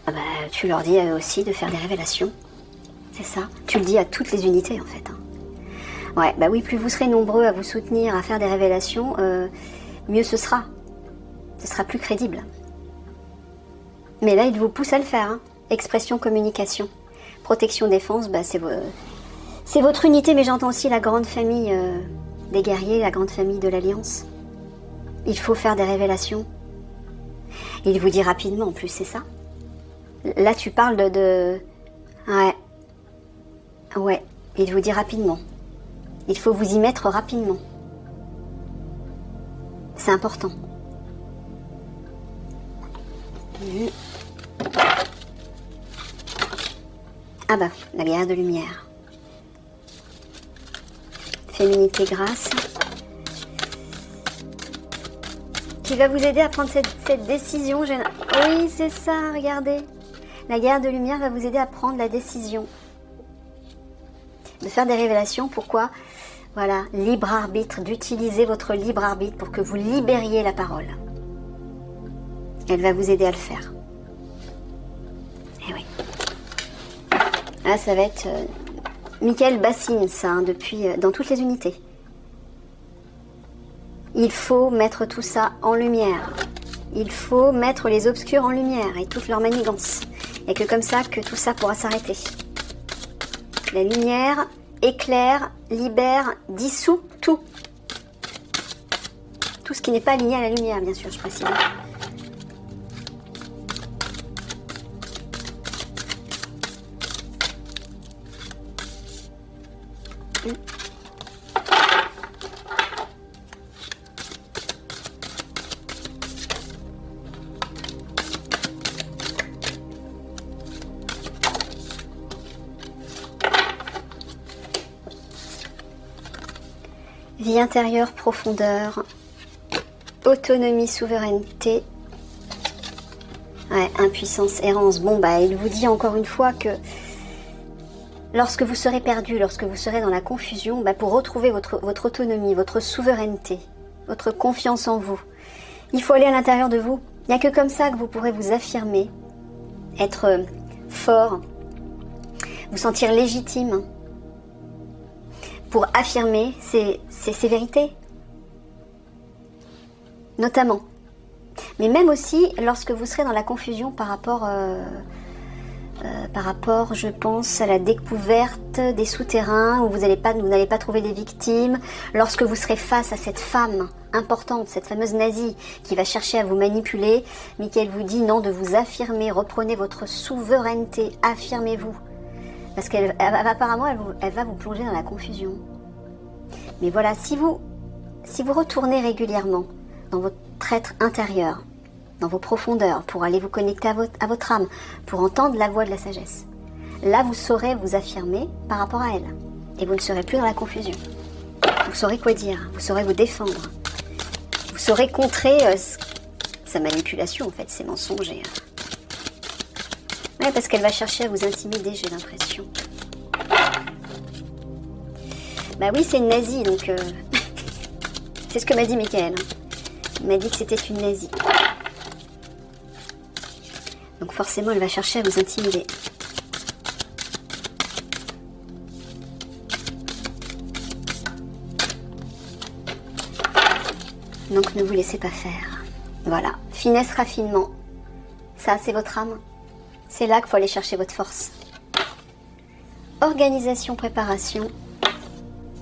Ah bah, tu leur dis aussi de faire des révélations. C'est ça. Tu le dis à toutes les unités en fait. Hein. Ouais, bah oui, plus vous serez nombreux à vous soutenir, à faire des révélations, mieux ce sera. Ce sera plus crédible. Mais là, il vous pousse à le faire. Hein. Expression, communication. Protection, défense, bah, c'est votre unité, mais j'entends aussi la grande famille des guerriers, la grande famille de l'Alliance. Il faut faire des révélations. Il vous dit rapidement, en plus, c'est ça. Là, tu parles de... Ouais. Ouais, il vous dit rapidement. Il faut vous y mettre rapidement. C'est important. Ah bah, la guerre de lumière. Féminité, grâce. Qui va vous aider à prendre cette décision. Oui, c'est ça, regardez. La guerre de lumière va vous aider à prendre la décision. De faire des révélations, pourquoi? Voilà, libre arbitre, d'utiliser votre libre arbitre pour que vous libériez la parole. Elle va vous aider à le faire. Eh oui. Là, ça va être Michael bassine, ça, hein, depuis, dans toutes les unités. Il faut mettre tout ça en lumière. Il faut mettre les obscurs en lumière et toute leur manigance. Et que comme ça, que tout ça pourra s'arrêter. La lumière éclaire, libère, dissout tout. Tout ce qui n'est pas aligné à la lumière, bien sûr, je précise. Vie intérieure, profondeur, autonomie, souveraineté, ouais, impuissance, errance. Bon, bah, il vous dit encore une fois que lorsque vous serez perdu, lorsque vous serez dans la confusion, bah, pour retrouver votre autonomie, votre souveraineté, votre confiance en vous, il faut aller à l'intérieur de vous. Il n'y a que comme ça que vous pourrez vous affirmer, être fort, vous sentir légitime. Pour affirmer ces vérités. Notamment. Mais même aussi lorsque vous serez dans la confusion par rapport, je pense, à la découverte des souterrains, où vous n'allez pas trouver les victimes, lorsque vous serez face à cette femme importante, cette fameuse nazie, qui va chercher à vous manipuler, Michael vous dit non, de vous affirmer, reprenez votre souveraineté, affirmez-vous. Parce qu'apparemment, elle va vous plonger dans la confusion. Mais voilà, si vous retournez régulièrement dans votre être intérieur, dans vos profondeurs, pour aller vous connecter à votre âme, pour entendre la voix de la sagesse, là, vous saurez vous affirmer par rapport à elle. Et vous ne serez plus dans la confusion. Vous saurez quoi dire, vous saurez vous défendre. Vous saurez contrer sa manipulation, en fait, ses mensonges. Ouais, parce qu'elle va chercher à vous intimider, j'ai l'impression. Bah oui, c'est une nazie, donc... c'est ce que m'a dit Michael. Il m'a dit que c'était une nazie. Donc forcément, elle va chercher à vous intimider. Donc ne vous laissez pas faire. Voilà. Finesse, raffinement. Ça, c'est votre âme. C'est là qu'il faut aller chercher votre force. Organisation, préparation,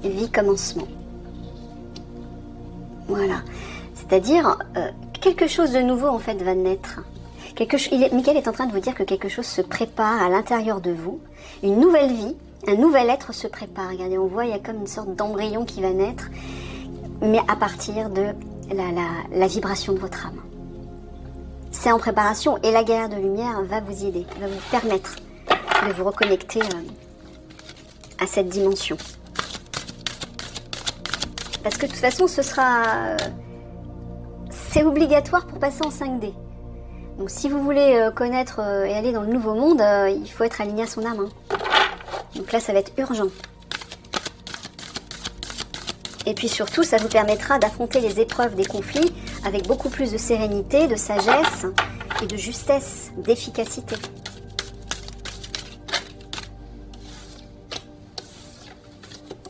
vie, commencement. Voilà. C'est-à-dire, quelque chose de nouveau, en fait, va naître. Michael est en train de vous dire que quelque chose se prépare à l'intérieur de vous. Une nouvelle vie, un nouvel être se prépare. Regardez, on voit, il y a comme une sorte d'embryon qui va naître, mais à partir de la vibration de votre âme. C'est en préparation et la guerre de lumière va vous y aider, va vous permettre de vous reconnecter à cette dimension. Parce que de toute façon, c'est obligatoire pour passer en 5D. Donc si vous voulez connaître et aller dans le nouveau monde, il faut être aligné à son âme. Hein. Donc là, ça va être urgent. Et puis surtout, ça vous permettra d'affronter les épreuves des conflits avec beaucoup plus de sérénité, de sagesse et de justesse, d'efficacité.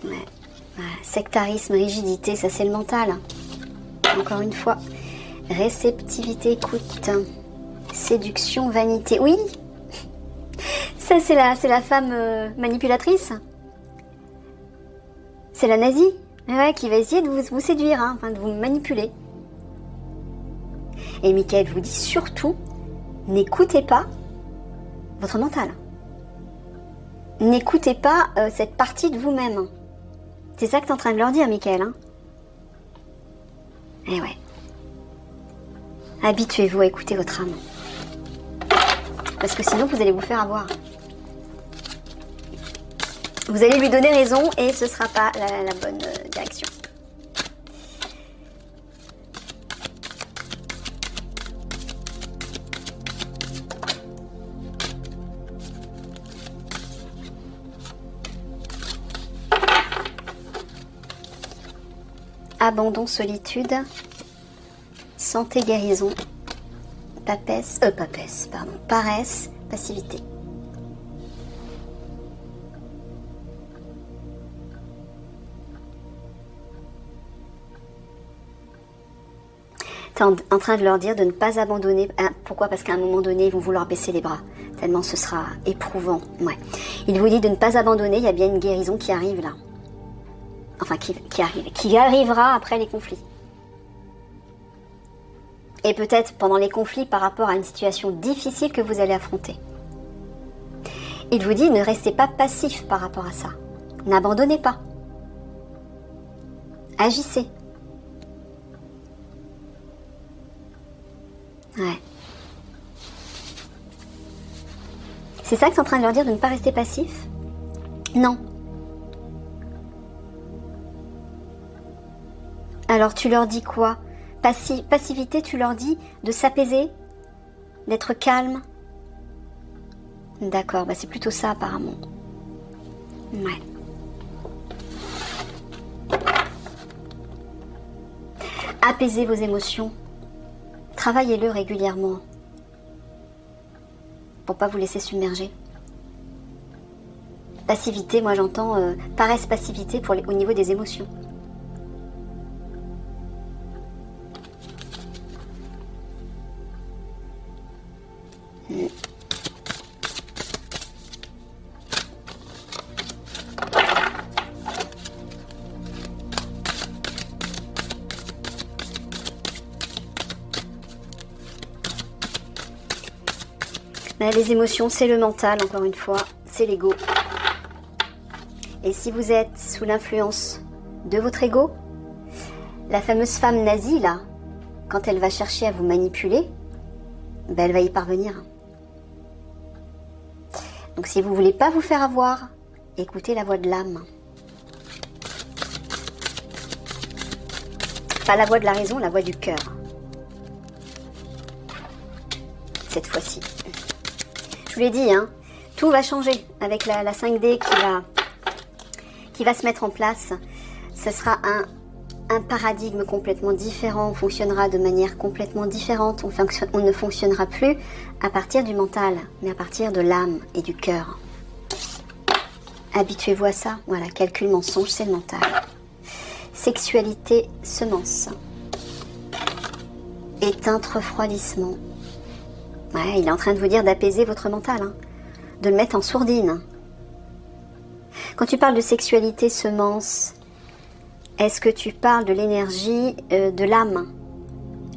Ouais. Voilà. Sectarisme, rigidité, ça c'est le mental. Encore une fois. Réceptivité, écoute. Séduction, vanité. Oui, ça c'est la femme manipulatrice. C'est la nazie, ouais, qui va essayer de vous séduire, hein, enfin de vous manipuler. Et Michael vous dit surtout, n'écoutez pas votre mental. N'écoutez pas cette partie de vous-même. C'est ça que tu es en train de leur dire, Michael. Hein. Et ouais. Habituez-vous à écouter votre âme. Parce que sinon, vous allez vous faire avoir. Vous allez lui donner raison et ce ne sera pas la bonne direction. Abandon, solitude, santé, guérison, paresse, passivité. Tu es en train de leur dire de ne pas abandonner. Pourquoi? Parce qu'à un moment donné, ils vont vouloir baisser les bras. Tellement ce sera éprouvant. Ouais. Il vous dit de ne pas abandonner, il y a bien une guérison qui arrive là. Enfin, qui arrivera après les conflits. Et peut-être pendant les conflits par rapport à une situation difficile que vous allez affronter. Il vous dit ne restez pas passif par rapport à ça. N'abandonnez pas. Agissez. Ouais. C'est ça que tu es en train de leur dire, de ne pas rester passif? Non. Alors tu leur dis quoi? Passivité, tu leur dis de s'apaiser, d'être calme. D'accord, bah c'est plutôt ça apparemment. Ouais. Apaisez vos émotions. Travaillez-le régulièrement. Pour pas vous laisser submerger. Passivité, moi j'entends paresse, passivité au niveau des émotions. Les émotions, c'est le mental, encore une fois, c'est l'ego. Et si vous êtes sous l'influence de votre ego, la fameuse femme nazie, là, quand elle va chercher à vous manipuler, ben elle va y parvenir. Donc si vous ne voulez pas vous faire avoir, écoutez la voix de l'âme. Pas la voix de la raison, la voix du cœur. Cette fois-ci. Je vous l'ai dit, hein, tout va changer avec la 5D qui va se mettre en place. Ce sera un paradigme complètement différent. On fonctionnera de manière complètement différente. On ne fonctionnera plus à partir du mental, mais à partir de l'âme et du cœur. Habituez-vous à ça. Voilà, calcul, mensonge, c'est le mental. Sexualité, semence. Éteinte, refroidissement. Ouais, il est en train de vous dire d'apaiser votre mental, hein, de le mettre en sourdine. Quand tu parles de sexualité, semence, est-ce que tu parles de l'énergie de l'âme,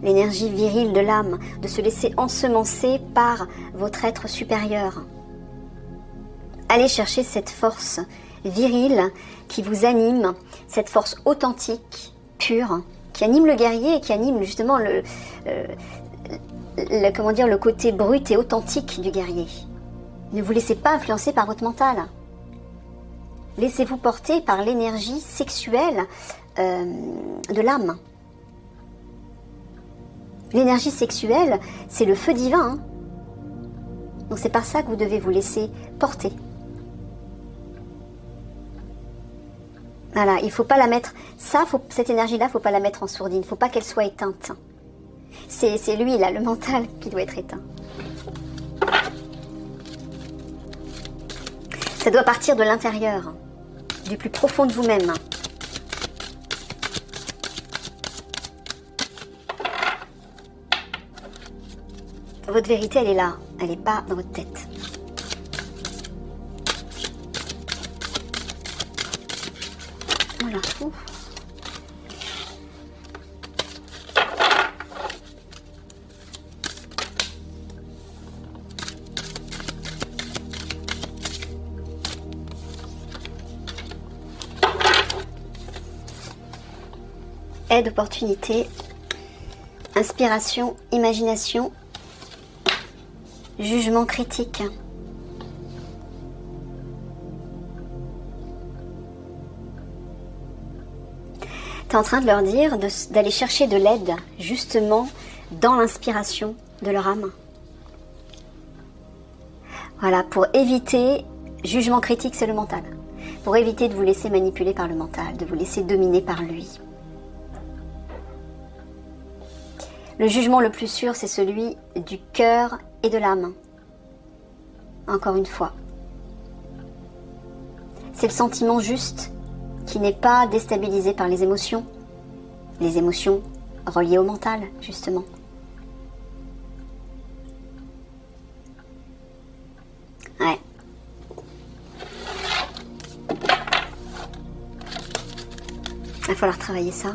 l'énergie virile de l'âme, de se laisser ensemencer par votre être supérieur? Allez chercher cette force virile qui vous anime, cette force authentique, pure, qui anime le guerrier et qui anime justement le côté brut et authentique du guerrier. Ne vous laissez pas influencer par votre mental. Laissez-vous porter par l'énergie sexuelle de l'âme. L'énergie sexuelle, c'est le feu divin. Hein. Donc c'est par ça que vous devez vous laisser porter. Voilà, il ne faut pas la mettre... cette énergie-là, il ne faut pas la mettre en sourdine. Il ne faut pas qu'elle soit éteinte. C'est lui, là, le mental, qui doit être éteint. Ça doit partir de l'intérieur, du plus profond de vous-même. Votre vérité, elle est là. Elle n'est pas dans votre tête. Voilà. Ouf. Aide, opportunité, inspiration, imagination, jugement critique. Tu es en train de leur dire d'aller chercher de l'aide, justement, dans l'inspiration de leur âme. Voilà, pour éviter, jugement critique, c'est le mental. Pour éviter de vous laisser manipuler par le mental, de vous laisser dominer par lui. Le jugement le plus sûr, c'est celui du cœur et de l'âme. Encore une fois. C'est le sentiment juste qui n'est pas déstabilisé par les émotions. Les émotions reliées au mental, justement. Ouais. Il va falloir travailler ça.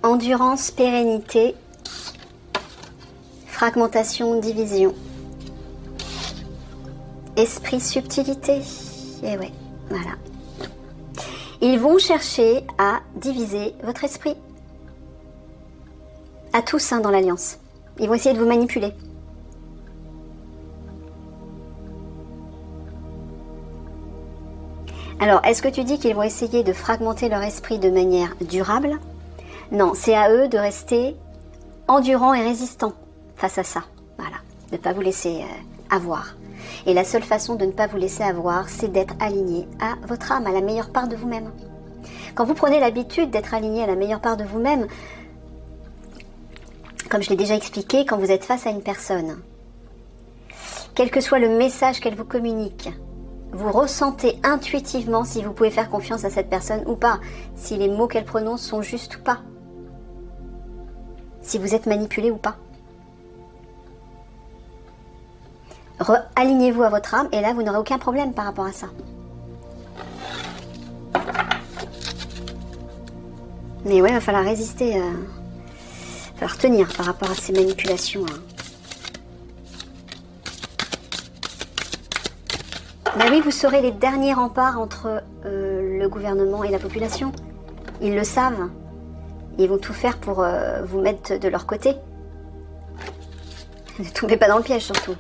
Endurance, pérennité, fragmentation, division, esprit, subtilité. Et ouais, voilà. Ils vont chercher à diviser votre esprit. À tous, hein, dans l'Alliance. Ils vont essayer de vous manipuler. Alors, est-ce que tu dis qu'ils vont essayer de fragmenter leur esprit de manière durable ? Non, c'est à eux de rester endurants et résistants face à ça. Voilà, de ne pas vous laisser avoir. Et la seule façon de ne pas vous laisser avoir, c'est d'être aligné à votre âme, à la meilleure part de vous-même. Quand vous prenez l'habitude d'être aligné à la meilleure part de vous-même, comme je l'ai déjà expliqué, quand vous êtes face à une personne, quel que soit le message qu'elle vous communique, vous ressentez intuitivement si vous pouvez faire confiance à cette personne ou pas, si les mots qu'elle prononce sont justes ou pas, si vous êtes manipulé ou pas. Alignez-vous à votre âme et là vous n'aurez aucun problème par rapport à ça. Mais ouais, il va falloir résister, il va falloir tenir par rapport à ces manipulations. Ben oui, vous serez les derniers remparts entre le gouvernement et la population. Ils le savent. Ils vont tout faire pour vous mettre de leur côté. Ne tombez pas dans le piège surtout.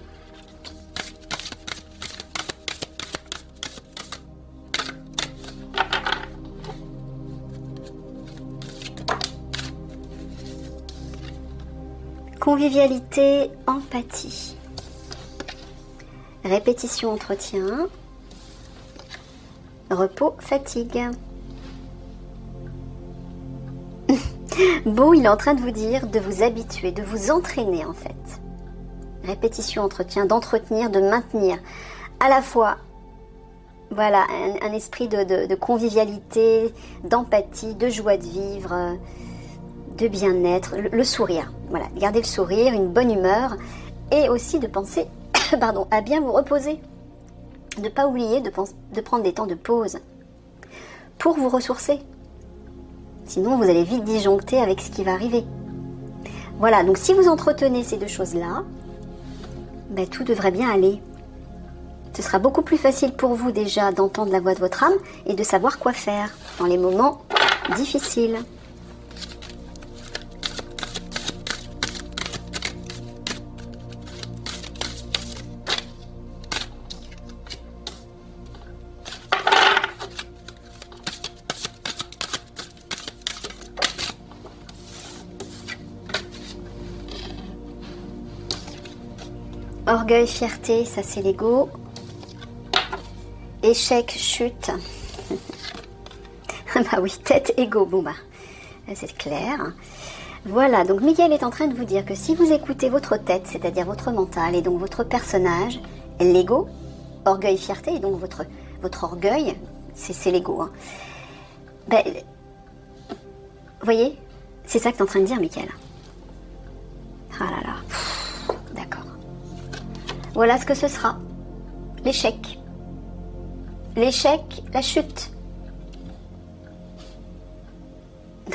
Convivialité, empathie. Répétition, entretien. Repos, fatigue. Bon, il est en train de vous dire de vous habituer, de vous entraîner en fait. Répétition, entretien, d'entretenir, de maintenir à la fois voilà, un esprit de convivialité, d'empathie, de joie de vivre, de bien-être, le sourire. Voilà, garder le sourire, une bonne humeur et aussi de penser pardon, à bien vous reposer. De ne pas oublier de prendre des temps de pause pour vous ressourcer. Sinon, vous allez vite disjoncter avec ce qui va arriver. Voilà, donc si vous entretenez ces deux choses-là, ben, tout devrait bien aller. Ce sera beaucoup plus facile pour vous déjà d'entendre la voix de votre âme et de savoir quoi faire dans les moments difficiles. Orgueil, fierté, ça c'est l'ego. Échec, chute. Bah oui, tête, ego. Bon bah, c'est clair. Voilà, donc Miguel est en train de vous dire que si vous écoutez votre tête, c'est-à-dire votre mental, et donc votre personnage, l'ego, orgueil, fierté, et donc votre orgueil, c'est l'ego. Hein. Ben, vous voyez, c'est ça que tu es en train de dire, Miguel. Ah là là, d'accord. Voilà ce que ce sera. L'échec. L'échec, la chute.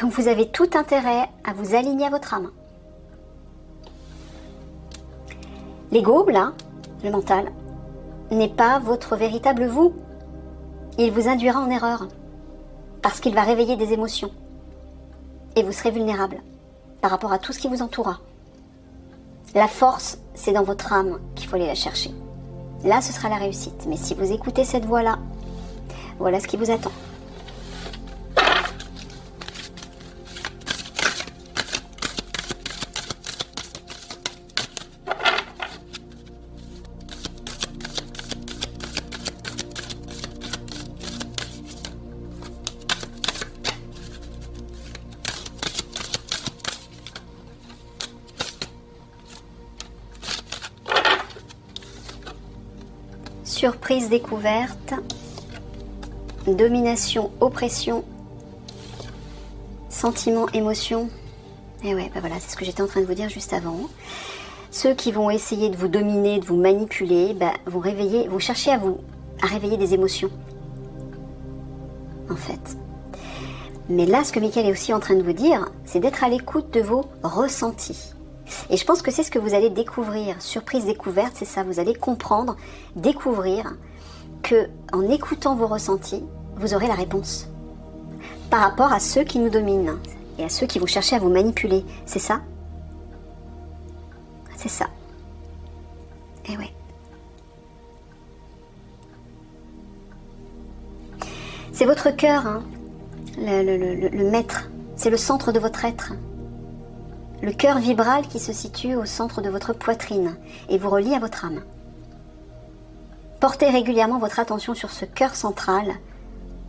Donc vous avez tout intérêt à vous aligner à votre âme. L'ego, là, le mental, n'est pas votre véritable vous. Il vous induira en erreur. Parce qu'il va réveiller des émotions. Et vous serez vulnérable par rapport à tout ce qui vous entourera. La force, c'est dans votre âme qu'il faut aller la chercher. Là, ce sera la réussite. Mais si vous écoutez cette voix-là, voilà ce qui vous attend. Surprise, découverte, domination, oppression, sentiment, émotion. Et ouais, bah voilà, c'est ce que j'étais en train de vous dire juste avant. Ceux qui vont essayer de vous dominer, de vous manipuler, bah, vont chercher à réveiller des émotions. En fait. Mais là, ce que Mickaël est aussi en train de vous dire, c'est d'être à l'écoute de vos ressentis. Et je pense que c'est ce que vous allez découvrir. Surprise découverte, c'est ça. Vous allez comprendre, découvrir que en écoutant vos ressentis, vous aurez la réponse. Par rapport à ceux qui nous dominent et à ceux qui vont chercher à vous manipuler. C'est ça? C'est ça. Et ouais. C'est votre cœur, hein, le maître. C'est le centre de votre être. Le cœur vibral qui se situe au centre de votre poitrine et vous relie à votre âme. Portez régulièrement votre attention sur ce cœur central,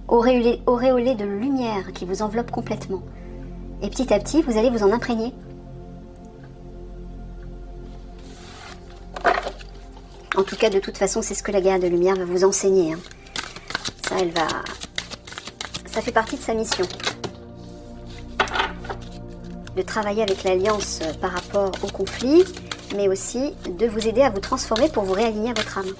auréolé de lumière qui vous enveloppe complètement. Et petit à petit, vous allez vous en imprégner. En tout cas, de toute façon, c'est ce que la guerre de lumière va vous enseigner. Hein. Ça fait partie de sa mission. De travailler avec l'Alliance par rapport au conflit, mais aussi de vous aider à vous transformer pour vous réaligner à votre âme.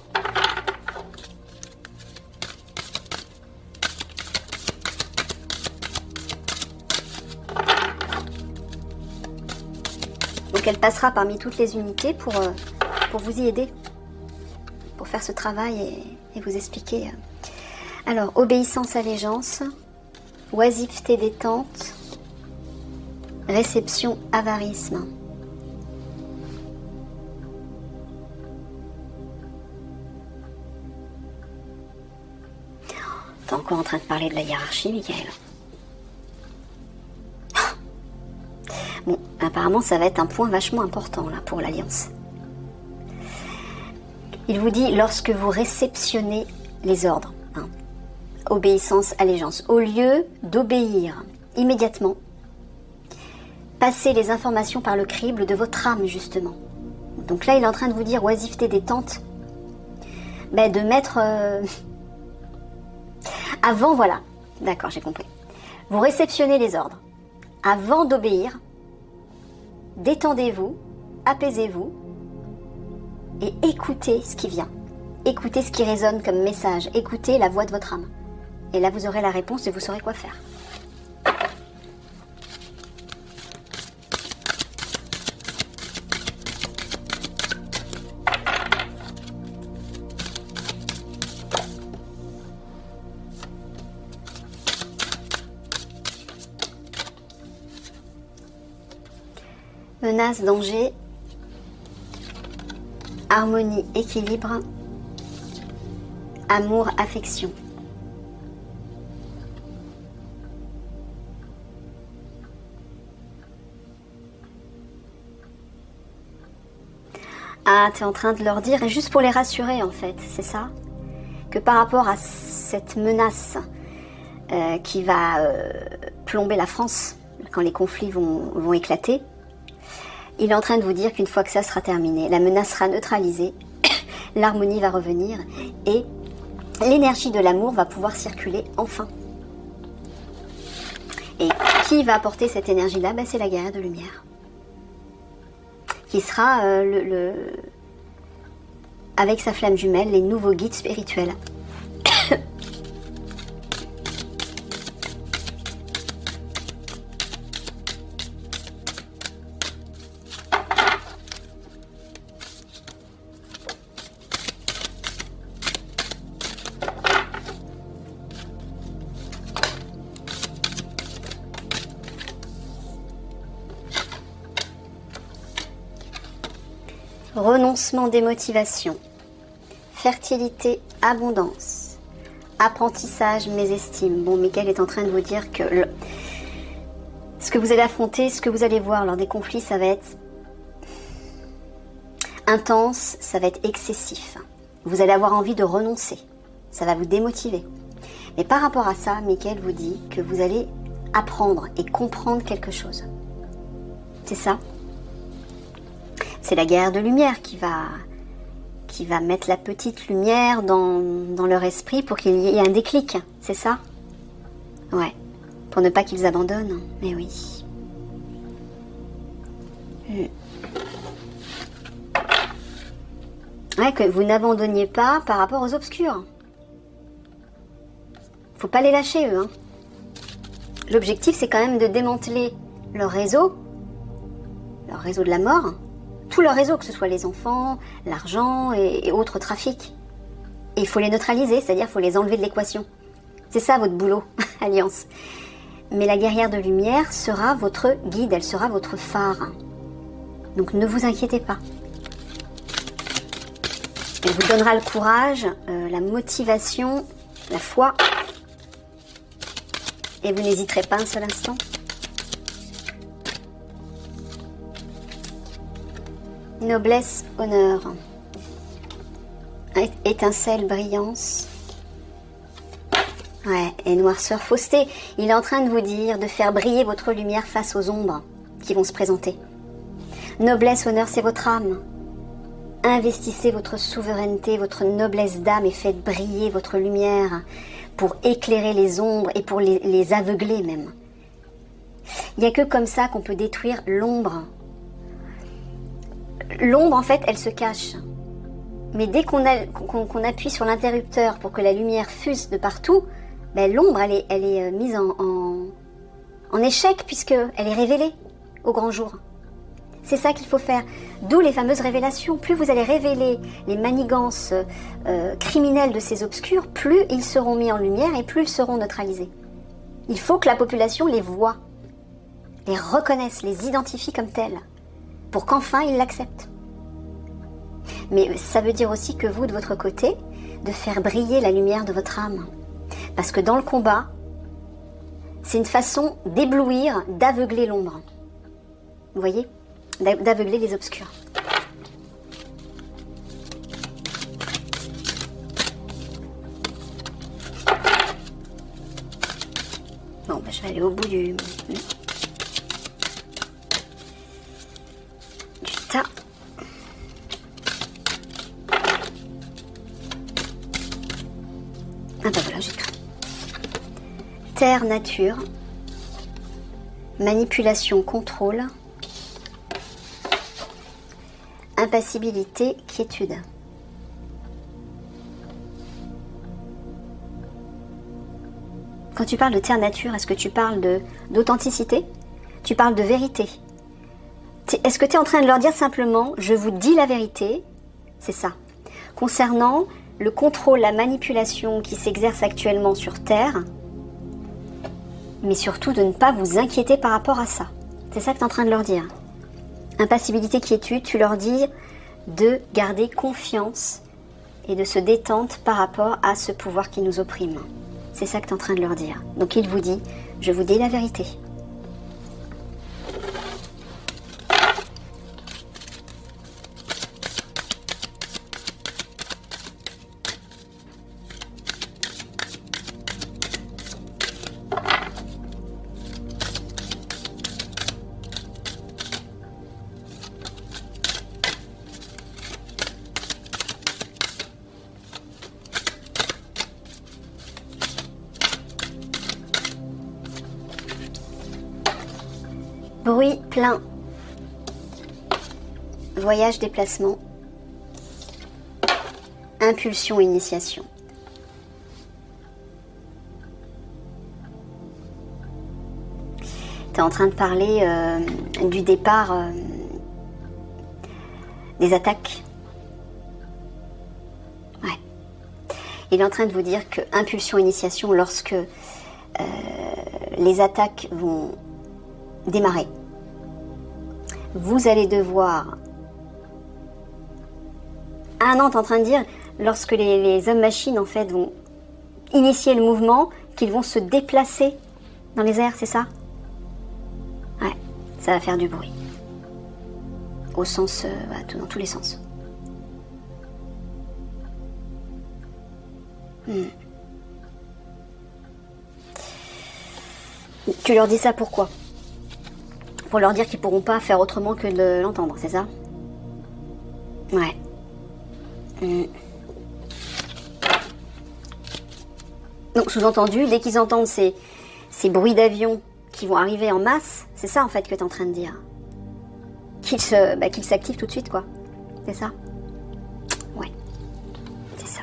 Donc elle passera parmi toutes les unités pour vous y aider, pour faire ce travail et vous expliquer. Alors, obéissance, allégeance, oisiveté, détente, réception, avarisme. T'es encore en train de parler de la hiérarchie, Mickaël. Bon, apparemment, ça va être un point vachement important là pour l'Alliance. Il vous dit, lorsque vous réceptionnez les ordres, hein, obéissance, allégeance, au lieu d'obéir immédiatement, passez les informations par le crible de votre âme, justement. Donc là, il est en train de vous dire, oisiveté, détente, ben, de mettre... Avant, voilà. D'accord, j'ai compris. Vous réceptionnez les ordres. Avant d'obéir, détendez-vous, apaisez-vous et écoutez ce qui vient. Écoutez ce qui résonne comme message. Écoutez la voix de votre âme. Et là, vous aurez la réponse et vous saurez quoi faire. Menace, danger, harmonie, équilibre, amour, affection. Ah, tu es en train de leur dire, et juste pour les rassurer en fait, c'est ça? Que par rapport à cette menace qui va plomber la France quand les conflits vont éclater, il est en train de vous dire qu'une fois que ça sera terminé, la menace sera neutralisée, l'harmonie va revenir et l'énergie de l'amour va pouvoir circuler enfin. Et qui va apporter cette énergie-là? Ben, c'est la guerrière de lumière. Qui sera avec sa flamme jumelle, les nouveaux guides spirituels. Renoncement des motivations, fertilité, abondance, apprentissage, mésestime. Bon, Michael est en train de vous dire que ce que vous allez affronter, ce que vous allez voir lors des conflits, ça va être intense, ça va être excessif. Vous allez avoir envie de renoncer, ça va vous démotiver. Mais par rapport à ça, Michael vous dit que vous allez apprendre et comprendre quelque chose. C'est ça? C'est la guerre de lumière qui va mettre la petite lumière dans leur esprit pour qu'il y ait un déclic, c'est ça? Ouais, pour ne pas qu'ils abandonnent, mais oui. Ouais, que vous n'abandonniez pas par rapport aux obscurs. Faut pas les lâcher, eux. Hein. L'objectif, c'est quand même de démanteler leur réseau de la mort, tout leur réseau, que ce soit les enfants, l'argent et autres trafics. Et il faut les neutraliser, c'est-à-dire il faut les enlever de l'équation. C'est ça votre boulot, Alliance. Mais la guerrière de lumière sera votre guide, elle sera votre phare. Donc ne vous inquiétez pas. Elle vous donnera le courage, la motivation, la foi. Et vous n'hésiterez pas un seul instant. Noblesse, honneur, étincelle, brillance, ouais, et noirceur, fausseté. Il est en train de vous dire de faire briller votre lumière face aux ombres qui vont se présenter. Noblesse, honneur, c'est votre âme. Investissez votre souveraineté, votre noblesse d'âme et faites briller votre lumière pour éclairer les ombres et pour les aveugler même. Il n'y a que comme ça qu'on peut détruire l'ombre. L'ombre, en fait, elle se cache. Mais dès qu'on appuie sur l'interrupteur pour que la lumière fuse de partout, ben, l'ombre, elle est mise en échec puisqu'elle est révélée au grand jour. C'est ça qu'il faut faire. D'où les fameuses révélations. Plus vous allez révéler les manigances criminelles de ces obscurs, plus ils seront mis en lumière et plus ils seront neutralisés. Il faut que la population les voie, les reconnaisse, les identifie comme tels, pour qu'enfin ils l'acceptent. Mais ça veut dire aussi que vous, de votre côté, de faire briller la lumière de votre âme. Parce que dans le combat, c'est une façon d'éblouir, d'aveugler l'ombre. Vous voyez ? D'aveugler les obscurs. Bon, ben, je vais aller au bout du tas. Ah ben voilà, j'écris. Terre, nature, manipulation, contrôle, impassibilité, quiétude. Quand tu parles de terre-nature, est-ce que tu parles d'authenticité? Tu parles de vérité? Est-ce que tu es en train de leur dire simplement « je vous dis la vérité », c'est ça. Concernant le contrôle, la manipulation qui s'exerce actuellement sur Terre, mais surtout de ne pas vous inquiéter par rapport à ça. C'est ça que tu es en train de leur dire. Impassibilité, quiétude, tu leur dis de garder confiance et de se détendre par rapport à ce pouvoir qui nous opprime. C'est ça que tu es en train de leur dire. Donc il vous dit, je vous dis la vérité. Bruit plein. Voyage, déplacement. Impulsion, initiation. Tu es en train de parler du départ des attaques. Ouais. Il est en train de vous dire que impulsion, initiation, lorsque les attaques vont démarrer, vous allez devoir... Ah non, tu es en train de dire, lorsque les hommes-machines en fait vont initier le mouvement, qu'ils vont se déplacer dans les airs, c'est ça? Ouais, ça va faire du bruit. Au sens, dans tous les sens. Tu leur dis ça pourquoi? Pour leur dire qu'ils pourront pas faire autrement que de l'entendre, c'est ça? Ouais. Donc sous-entendu, dès qu'ils entendent ces bruits d'avion qui vont arriver en masse, c'est ça en fait que tu es en train de dire. Qu'ils s'activent tout de suite, quoi. C'est ça? Ouais. C'est ça.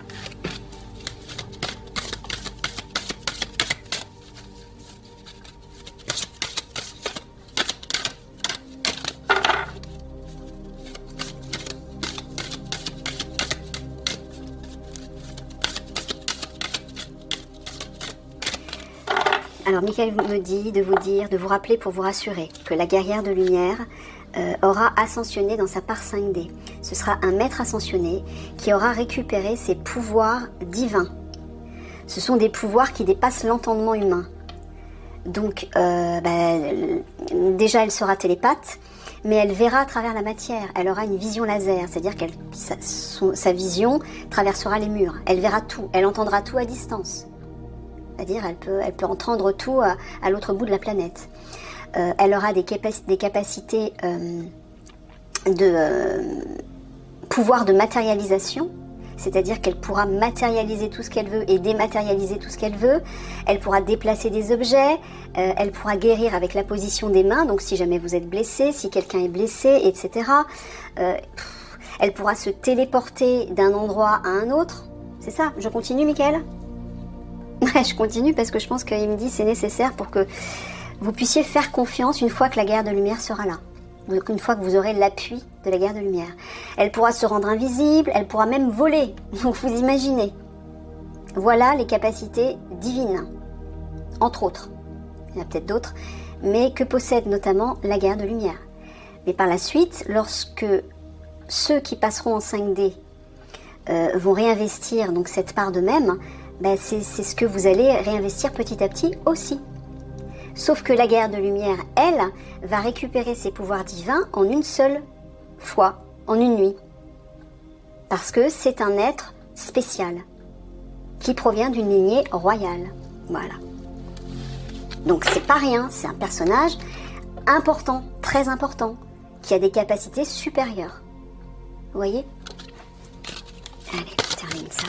Alors, Michael me dit de vous dire, de vous rappeler pour vous rassurer que la guerrière de lumière aura ascensionné dans sa part 5D. Ce sera un maître ascensionné qui aura récupéré ses pouvoirs divins. Ce sont des pouvoirs qui dépassent l'entendement humain. Donc, déjà, elle sera télépathe, mais elle verra à travers la matière. Elle aura une vision laser, c'est-à-dire que sa vision traversera les murs. Elle verra tout, elle entendra tout à distance. C'est-à-dire elle peut entendre tout à l'autre bout de la planète. Elle aura des capacités de pouvoir de matérialisation, c'est-à-dire qu'elle pourra matérialiser tout ce qu'elle veut et dématérialiser tout ce qu'elle veut. Elle pourra déplacer des objets, elle pourra guérir avec la position des mains, donc si jamais vous êtes blessé, si quelqu'un est blessé, etc. Elle pourra se téléporter d'un endroit à un autre. C'est ça, je continue, Michael ? Ouais, je continue parce que je pense qu'il me dit c'est nécessaire pour que vous puissiez faire confiance une fois que la guerre de lumière sera là. Donc une fois que vous aurez l'appui de la guerre de lumière. Elle pourra se rendre invisible, elle pourra même voler. Donc vous imaginez. Voilà les capacités divines. Entre autres. Il y en a peut-être d'autres. Mais que possède notamment la guerre de lumière. Mais par la suite, lorsque ceux qui passeront en 5D vont réinvestir donc cette part d'eux-mêmes, c'est ce que vous allez réinvestir petit à petit aussi. Sauf que la guerre de lumière, elle, va récupérer ses pouvoirs divins en une seule fois, en une nuit. Parce que c'est un être spécial, qui provient d'une lignée royale. Voilà. Donc c'est pas rien, c'est un personnage important, très important, qui a des capacités supérieures. Vous voyez? Allez, on termine ça.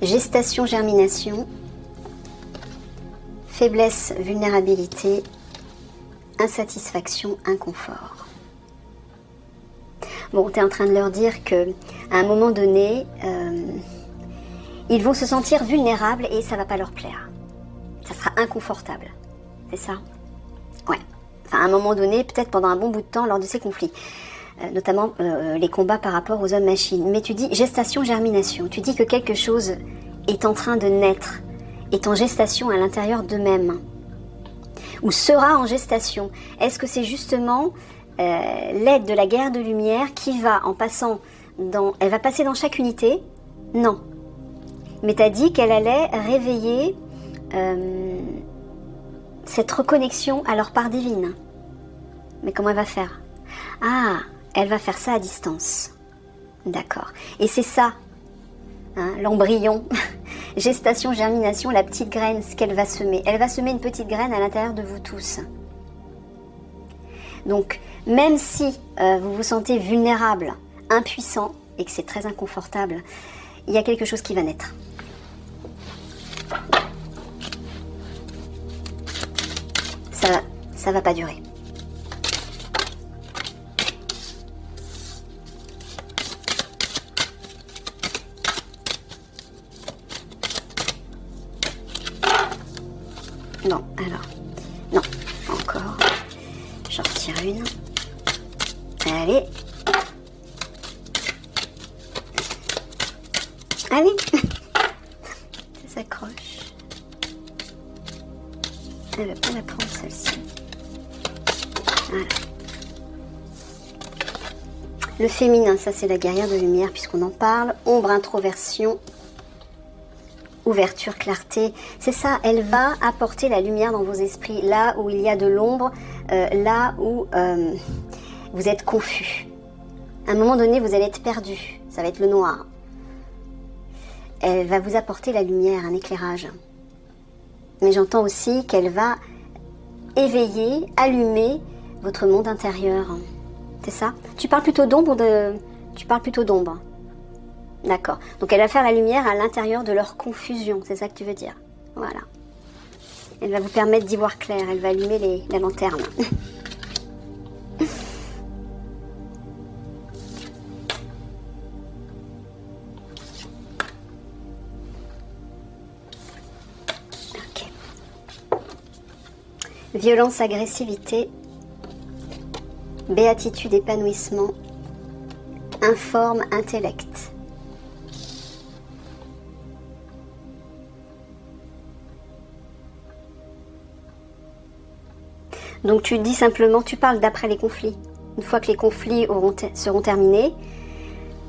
Gestation, germination, faiblesse, vulnérabilité, insatisfaction, inconfort. Bon, tu es en train de leur dire qu'à un moment donné, ils vont se sentir vulnérables et ça va pas leur plaire. Ça sera inconfortable. C'est ça? Ouais. Enfin, à un moment donné, peut-être pendant un bon bout de temps, lors de ces conflits. Notamment les combats par rapport aux hommes-machines. Mais tu dis gestation, germination. Tu dis que quelque chose est en train de naître, est en gestation à l'intérieur d'eux-mêmes, ou sera en gestation. Est-ce que c'est justement l'aide de la guerre de lumière qui va, en passant dans... Elle va passer dans chaque unité? Non. Mais tu as dit qu'elle allait réveiller cette reconnexion à leur part divine. Mais comment elle va faire? Ah, elle va faire ça à distance. D'accord. Et c'est ça hein, l'embryon, gestation, germination, la petite graine, ce qu'elle va semer. Elle va semer une petite graine à l'intérieur de vous tous. Donc, même si vous vous sentez vulnérable, impuissant, et que c'est très inconfortable, il y a quelque chose qui va naître. Ça va pas durer. Non, alors, non, encore. J'en retire une. Allez. Allez. Ça s'accroche. Elle va pas la prendre celle-ci. Voilà. Le féminin, ça c'est la guerrière de lumière puisqu'on en parle. Ombre, introversion. Ouverture, clarté, c'est ça, elle va apporter la lumière dans vos esprits, là où il y a de l'ombre, là où vous êtes confus. À un moment donné, vous allez être perdu, ça va être le noir. Elle va vous apporter la lumière, un éclairage. Mais j'entends aussi qu'elle va éveiller, allumer votre monde intérieur. C'est ça? Tu parles plutôt d'ombre ou de... Tu parles plutôt d'ombre. D'accord. Donc elle va faire la lumière à l'intérieur de leur confusion, c'est ça que tu veux dire. Voilà. Elle va vous permettre d'y voir clair, elle va allumer la lanterne. Ok. Violence, agressivité, béatitude, épanouissement, informe, intellect. Donc tu dis simplement, tu parles d'après les conflits. Une fois que les conflits seront terminés,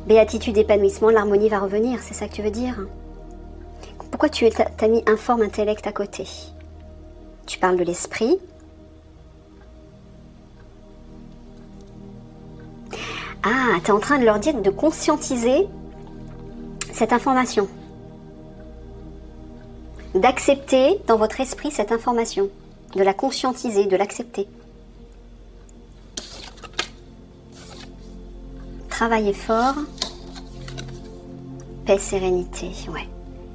béatitude, épanouissement, l'harmonie va revenir, c'est ça que tu veux dire? Pourquoi tu t'as mis informe, intellect à côté? Tu parles de l'esprit. Ah, tu es en train de leur dire de conscientiser cette information. D'accepter dans votre esprit cette information. De la conscientiser, de l'accepter. Travaillez fort. Paix, sérénité, ouais.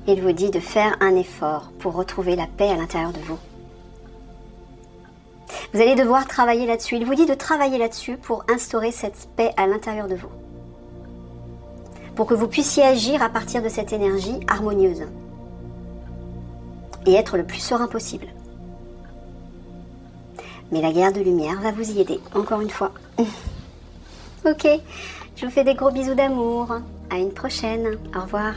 Il vous dit de faire un effort pour retrouver la paix à l'intérieur de vous. Vous allez devoir travailler là-dessus. Il vous dit de travailler là-dessus pour instaurer cette paix à l'intérieur de vous. Pour que vous puissiez agir à partir de cette énergie harmonieuse. Et être le plus serein possible. Mais la guerre de lumière va vous y aider, encore une fois. Ok, je vous fais des gros bisous d'amour. À une prochaine. Au revoir.